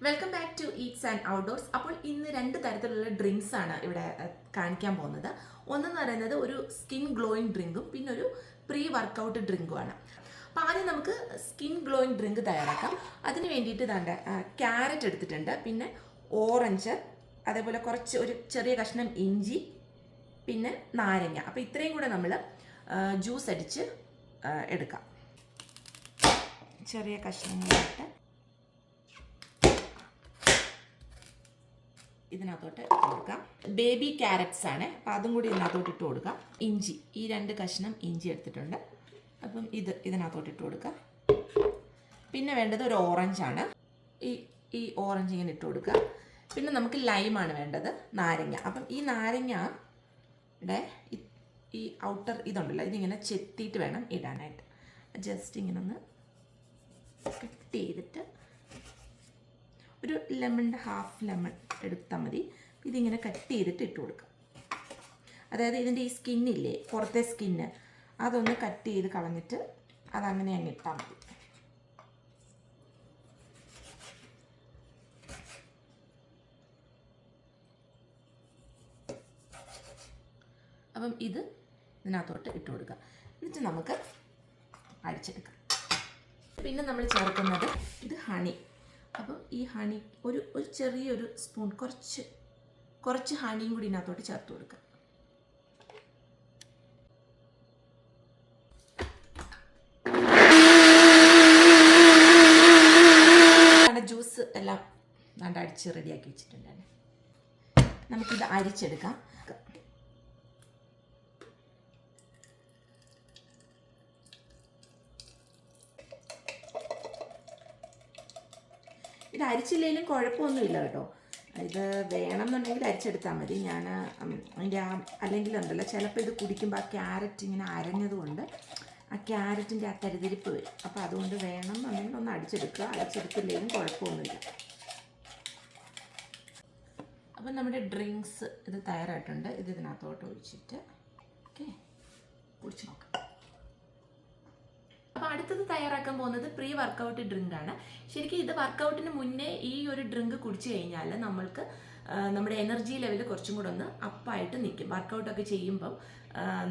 Welcome back to eats and outdoors. അപ്പോൾ ഇന്ന് രണ്ട് തരത്തിലുള്ള ഡ്രിങ്ക്സ് ആണ് ഇവിടെ കാണിക്കാൻ പോകുന്നത്. ഒന്നെന്ന് പറയുന്നത് ഒരു സ്കിൻ ഗ്ലോയിങ് ഡ്രിങ്കും പിന്നെ ഒരു പ്രീ വർക്കൗട്ട് ഡ്രിങ്കുമാണ്. അപ്പോൾ ആദ്യം നമുക്ക് സ്കിൻ ഗ്ലോയിങ് ഡ്രിങ്ക് തയ്യാറാക്കാം. അതിന് വേണ്ടിയിട്ട് ഇതാണ്ട് ക്യാരറ്റ് എടുത്തിട്ടുണ്ട്, പിന്നെ ഓറഞ്ച്, അതേപോലെ കുറച്ച് ഒരു ചെറിയ കഷ്ണം ഇഞ്ചി, പിന്നെ നാരങ്ങ. അപ്പോൾ ഇത്രയും കൂടെ നമ്മൾ ജ്യൂസ് അടിച്ച് എടുക്കാം. ചെറിയ കഷ്ണങ്ങളായിട്ട് ഇതിനകത്തോട്ട് ഇട്ട് കൊടുക്കാം. ബേബി ക്യാരറ്റ്സ് ആണ്, അപ്പം അതും കൂടി ഇതിനകത്തോട്ട് ഇട്ട് കൊടുക്കാം. ഇഞ്ചി, ഈ രണ്ട് കഷ്ണം ഇഞ്ചി എടുത്തിട്ടുണ്ട്, അപ്പം ഇതിനകത്തോട്ട് ഇട്ട് കൊടുക്കാം. പിന്നെ വേണ്ടത് ഒരു ഓറഞ്ചാണ്, ഈ ഓറഞ്ച് ഇങ്ങനെ ഇട്ട് കൊടുക്കുക. പിന്നെ നമുക്ക് ലൈമാണ് വേണ്ടത്, നാരങ്ങ. അപ്പം ഈ നാരങ്ങയുടെ ഈ ഔട്ടർ ഇതുണ്ടല്ലോ, ഇതിങ്ങനെ ചെത്തിയിട്ട് വേണം ഇടാനായിട്ട്. ജസ്റ്റ് ഇങ്ങനെ ഒന്ന് കട്ട് ചെയ്തിട്ട് ഒരു ലെമണിൻ്റെ ഹാഫ് ലെമൺ എടുത്താൽ മതി. ഇതിങ്ങനെ കട്ട് ചെയ്തിട്ട് ഇട്ട് കൊടുക്കുക. അതായത് ഇതിൻ്റെ ഈ സ്കിന്നില്ലേ, പുറത്തെ സ്കിന്ന്, അതൊന്ന് കട്ട് ചെയ്ത് കളഞ്ഞിട്ട് അതങ്ങനെ അങ്ങ് ഇട്ടാൽ മതി. അപ്പം ഇതിനകത്തോട്ട് ഇട്ട് കൊടുക്കുക. എന്നിട്ട് നമുക്ക് അടിച്ചെടുക്കാം. പിന്നെ നമ്മൾ ചേർക്കുന്നത് ഇത് ഹണി. അപ്പം ഈ ഹണി ഒരു ചെറിയൊരു സ്പൂൺ, കുറച്ച് ഹണിയും കൂടി ഇതിനകത്തോട്ട് ചേർത്ത് കൊടുക്കുക. ജ്യൂസ് എല്ലാം നല്ല അടിച്ച് റെഡിയാക്കി വെച്ചിട്ടുണ്ട്. നമുക്കിത് അരിച്ചെടുക്കാം. ഇത് അരിച്ചില്ലെങ്കിലും കുഴപ്പമൊന്നുമില്ല കേട്ടോ. ഇത് വേണമെന്നുണ്ടെങ്കിൽ അരിച്ചെടുത്താൽ മതി. ഞാൻ അതിൻ്റെ അല്ലെങ്കിൽ ഉണ്ടല്ലോ, ചിലപ്പോൾ ഇത് കുടിക്കുമ്പോൾ ആ ക്യാരറ്റ് ഇങ്ങനെ അരഞ്ഞതുകൊണ്ട് ആ ക്യാരറ്റിൻ്റെ ആ തരിതിരിപ്പ് വരും. അപ്പോൾ അതുകൊണ്ട് വേണമെന്നുണ്ടെങ്കിൽ ഒന്ന് അടിച്ചെടുക്കുക. അടിച്ചെടുത്തില്ലെങ്കിലും കുഴപ്പമൊന്നുമില്ല. അപ്പം നമ്മുടെ ഡ്രിങ്ക്സ് ഇത് തയ്യാറായിട്ടുണ്ട്. ഇതിനകത്തോട്ട് ഒഴിച്ചിട്ട് ഓക്കെ കുടിച്ച് നോക്കാം. അപ്പോൾ അടുത്തത് തയ്യാറാക്കാൻ പോകുന്നത് പ്രീ വർക്കൗട്ട് ഡ്രിങ്ക് ആണ്. ശരിക്കും ഇത് വർക്കൗട്ടിന് മുന്നേ ഈ ഒരു ഡ്രിങ്ക് കുടിച്ചു കഴിഞ്ഞാൽ നമ്മൾക്ക് നമ്മുടെ എനർജി ലെവൽ കുറച്ചും കൂടെ ഒന്ന് അപ്പായിട്ട് നിൽക്കും. വർക്കൗട്ടൊക്കെ ചെയ്യുമ്പം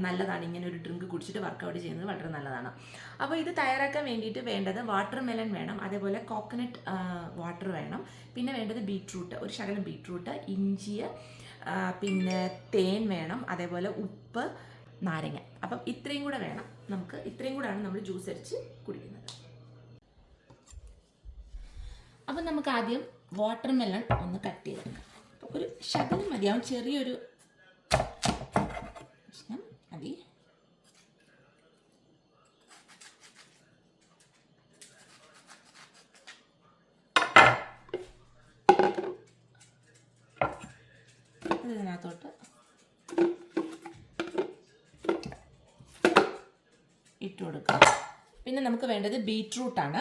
നല്ലതാണ് ഇങ്ങനെ ഒരു ഡ്രിങ്ക് കുടിച്ചിട്ട് വർക്കൗട്ട് ചെയ്യുന്നത്, വളരെ നല്ലതാണ്. അപ്പോൾ ഇത് തയ്യാറാക്കാൻ വേണ്ടിയിട്ട് വേണ്ടത് വാട്ടർ മെലൺ വേണം, അതേപോലെ കോക്കനട്ട് വാട്ടർ വേണം, പിന്നെ വേണ്ടത് ബീട്രൂട്ട്, ഒരു ശകലം ബീട്രൂട്ട്, ഇഞ്ചി, പിന്നെ തേൻ വേണം, അതേപോലെ ഉപ്പ്, നാരങ്ങ. അപ്പം ഇത്രയും കൂടെ വേണം നമുക്ക്. ഇത്രയും കൂടെയാണ് നമ്മൾ ജ്യൂസ് അടിച്ച് കുടിക്കുന്നത്. അപ്പം നമുക്ക് ആദ്യം വാട്ടർ മെലൺ ഒന്ന് കട്ട് ചെയ്തെടുക്കാം. ഒരു ശകലം മതിയാവും, ചെറിയൊരു പ്രശ്നം മതി. ഇതിനകത്തോട്ട് ഇട്ട് കൊടുക്കാം. പിന്നെ നമുക്ക് വേണ്ടത് ബീട്രൂട്ടാണ്.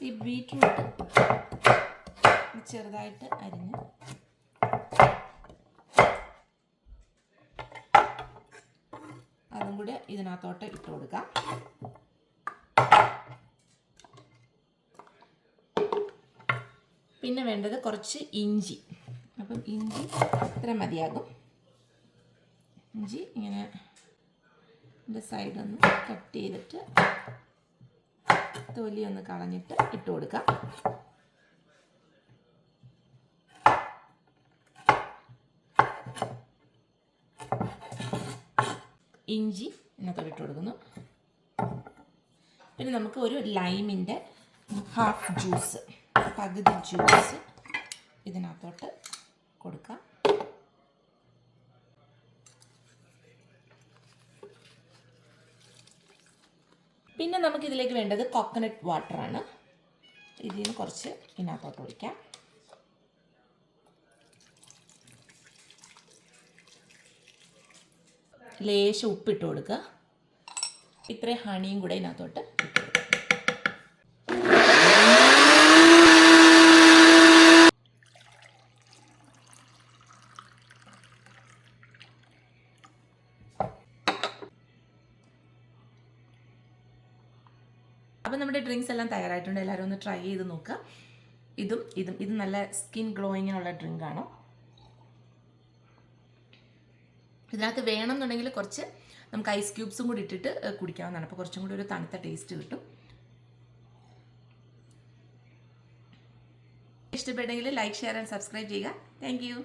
ഈ ബീട്രൂട്ട് ചെറുതായിട്ട് അരിഞ്ഞ് അതും കൂടി ഇതിനകത്തോട്ട് ഇട്ട് കൊടുക്കാം. പിന്നെ വേണ്ടത് കുറച്ച് ഇഞ്ചി. അപ്പം ഇഞ്ചി ഇത്ര മതിയാകും. ഇഞ്ചി ഇങ്ങനെ ഇതിൻ്റെ സൈഡൊന്ന് കട്ട് ചെയ്തിട്ട് തൊലിയൊന്ന് കളഞ്ഞിട്ട് ഇട്ട് കൊടുക്കാം. ഇഞ്ചി ഇതിനകത്തോട്ട് ഇട്ട് കൊടുക്കുന്നു. പിന്നെ നമുക്ക് ഒരു ലൈമിൻ്റെ ഹാഫ് ജ്യൂസ്, പകുതി ജ്യൂസ് ഇതിനകത്തോട്ട് കൊടുക്കാം. പിന്നെ നമുക്കിതിലേക്ക് വേണ്ടത് കോക്കനട്ട് വാട്ടറാണ്. ഇതിൽ നിന്ന് കുറച്ച് ഇതിനകത്തോട്ട് ഒഴിക്കാം. ലേശം ഉപ്പിട്ട് കൊടുക്കുക. ഇത്രയും ഹണിയും കൂടെ ഇതിനകത്തോട്ട് ഇട്ട് കൊടുക്കുക. അപ്പോൾ നമ്മുടെ ഡ്രിങ്ക്സ് എല്ലാം തയ്യാറായിട്ടുണ്ട്. എല്ലാവരും ഒന്ന് ട്രൈ ചെയ്ത് നോക്കുക. ഇത് നല്ല സ്കിൻ ഗ്ലോയിങ്ങിനുള്ള ഡ്രിങ്കാണ്. ഇതിനകത്ത് വേണമെന്നുണ്ടെങ്കിൽ കുറച്ച് നമുക്ക് ഐസ് ക്യൂബ്സും കൂടി ഇട്ടിട്ട് കുടിക്കാവുന്നതാണ്. അപ്പോൾ കുറച്ചും കൂടി ഒരു തണുത്ത ടേസ്റ്റ് കിട്ടും. ഇഷ്ടപ്പെട്ടെങ്കിൽ ലൈക്ക്, ഷെയർ ആൻഡ് സബ്സ്ക്രൈബ് ചെയ്യുക. Thank you.